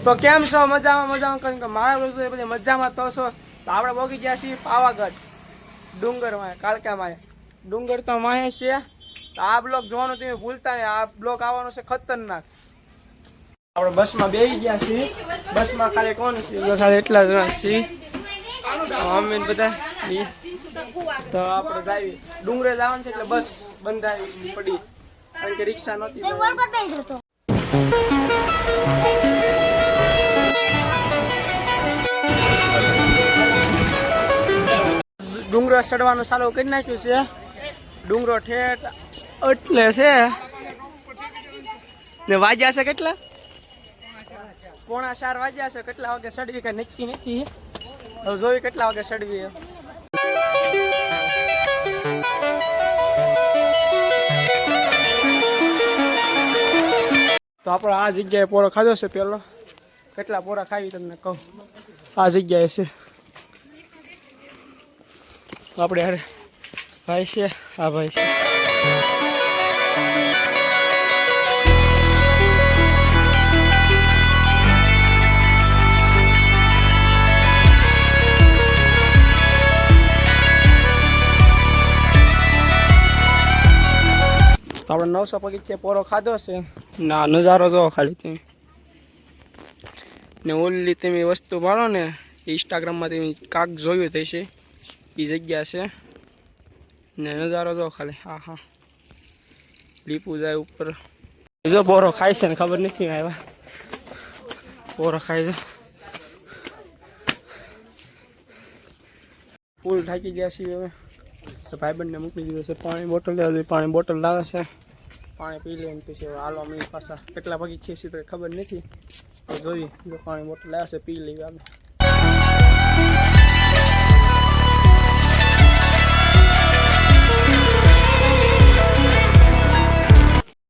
તો કેમ છો? મજામાં કારણ કે મારા બધી મજામાં તો છો. તો આપણે પહોંચી ગયા છીએ પાવાગઢ ડુંગરમાં, કાળકામાં. ડુંગર તો માહે છે. તો આ બ્લોક જોવાનું તમે ભૂલતા નહીં. આ બ્લોક આવવાનો છે ખતરનાક. આપણે બસમાં બેસી ગયા છીએ. બસમાં ખાલી કોણ છે? ખાલી એટલા જણા છીએ અમે બધા. તો આપણે જાવી ડુંગરે જવાનું છે એટલે બસ બંધાવી પડી કારણ કે રિક્ષા નહોતી. ડુંગરો ચડવાનું ચાલુ કરી નાખ્યું છે. ડુંગરો ઠેઠ એટલે છે ને વાગ્યા છે કેટલા? 3:45 વાગ્યા છે. કેટલા વાગે ચડવી કઈ નક્કી નથી. હવે જોઈ કેટલા વાગે ચડવી. તો આપણે આ જગ્યાએ પોરો ખાધો છે પેલો. કેટલા પોરા ખાવી તમને કહું. આ જગ્યાએ છે આપણે યાર ભાઈ છે. આ ભાઈ છે. તો આપણે 900 પગથિયે પોરો ખાધો છે. ના નજારો જો ખાલી તમે ને ઓલી તમે વસ્તુ પાડો ને ઇન્સ્ટાગ્રામમાં તમે કાક જોયું થશે. એ જગ્યા છે ને નજારો જો ખાલી. હા લીપું જાય ઉપર. જો પોરો ખાય છે ને ખબર નથી આવ્યા. પોરો ખાય છે. ફૂલ થાકી ગયા છીએ હવે. ભાઈબંધને મૂકી દીધો છે. પાણી બોટલ લેવા. પાણી બોટલ લાવે છે. પાણી પી લઈને પછી હાલો અમે પાછા કેટલા પગી છે તો ખબર નથી. જોઈએ જો પાણી બોટલ લાવે છે પી લઈએ આપણે.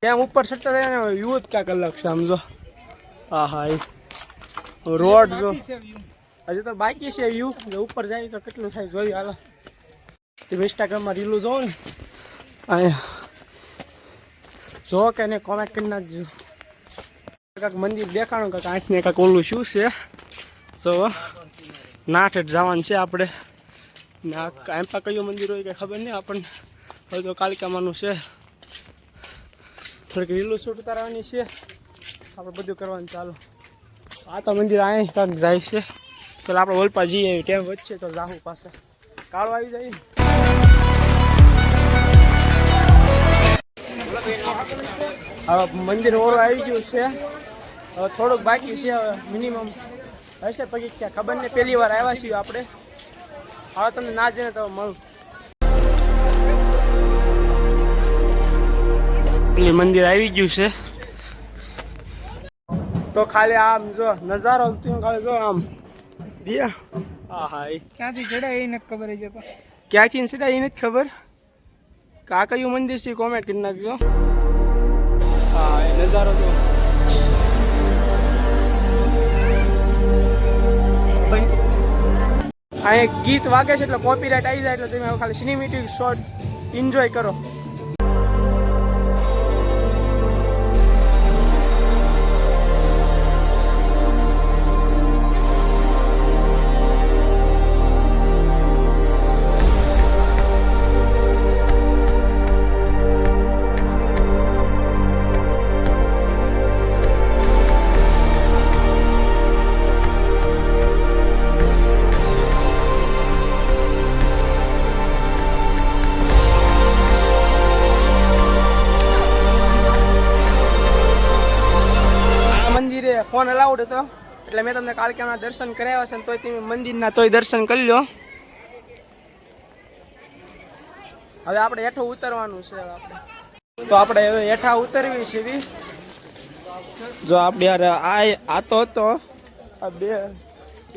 ત્યાં ઉપર ચડતા થાય ને વ્યૂ જ ક્યાંક અલગ છે સમજો. હા એ રોડ જો હજી તો બાકી છે વ્યૂ. ઉપર જાય તો કેટલું થાય જોયું. હાલો ઇન્સ્ટાગ્રામમાં રીલું જોવો ને અહીંયા જો કે એને કોમેન્ટ કરી નાખજો. કાંક મંદિર દેખાણું કાંક આંખને કાંક ઓલું શું છે. જો નાઠ જવાનું છે આપણે ને એમ પા કયું મંદિર હોય કંઈ ખબર નહીં આપણને. હવે તો કાલિકામાનું છે. થોડીક રીલું શૂટ ઉતારવાની છે. આપણે બધું કરવાનું ચાલો. આ તો મંદિર અહીં કાંક જાય છે. ચાલો આપણે વલપા જઈએ. ટાઈમ વચ્ચે તો જાહું પાસે કાળો આવી જાય. હવે મંદિર ઓળો આવી ગયું છે. હવે થોડુંક બાકી છે. હવે મિનિમમ હશે પછી ક્યાં ખબર નહીં. પહેલી વાર આવ્યા છીએ આપણે. હવે તમને ના જઈને તો મળું. મંદિર આવી ગયું છે. તો ખાલી આમ જો નજારો ખાલી જો આમ દિયા. હા એ ક્યાંથી ચડાય એ નથી ખબર. ક્યાંથી ચડાય એ નથી ખબર. આ કયું મંદિર છે કોમેન્ટ કરી નાખજો. હા એ નજારો તો અહીંયા ગીત વાગે છે એટલે કોપીરાઇટ આવી જાય એટલે તમે ખાલી સિનેમેટિક શોટ એન્જોય કરો. ફોન અલાઉડ હતો એટલે મેં તમને કાળકાના દર્શન કરાવ્યા છે. તોય તમે મંદિરના તોય દર્શન કરી લો. હવે આપણે હેઠું ઉતરવાનું છે. તો આપણે હવે હેઠા ઉતરવી છે. જો આપણે યાર આ તો હતો આ બે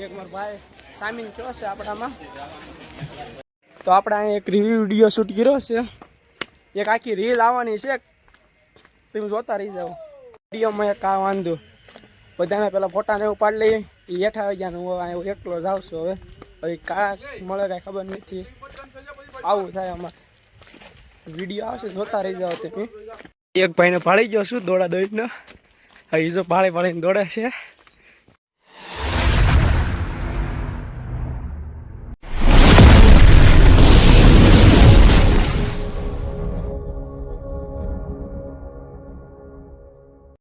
એક મારો ભાઈ સામીન કયો છે આપણામાં. તો આપણે અહીંયા એક વિડીયો શૂટ કર્યો છે. એક આખી રીલ આવવાની છે. તમે જોતા રહી જાઓ. વિડીયોમાં એક આ વાંધો બધાને પેલા ફોટા ને એવું પાડી લઈએ. એ હેઠા આવી ગયા. હું એકલો જાઉં છું. હવે કાંક મળે કાંઈ ખબર નથી. આવું થાય અમારે. વિડીયો આવશે જોતા રહી જાઓ તમે. એક ભાઈને ભાળી ગયો છું દોડા દોડીને. હવે જો ભાળીને દોડે છે.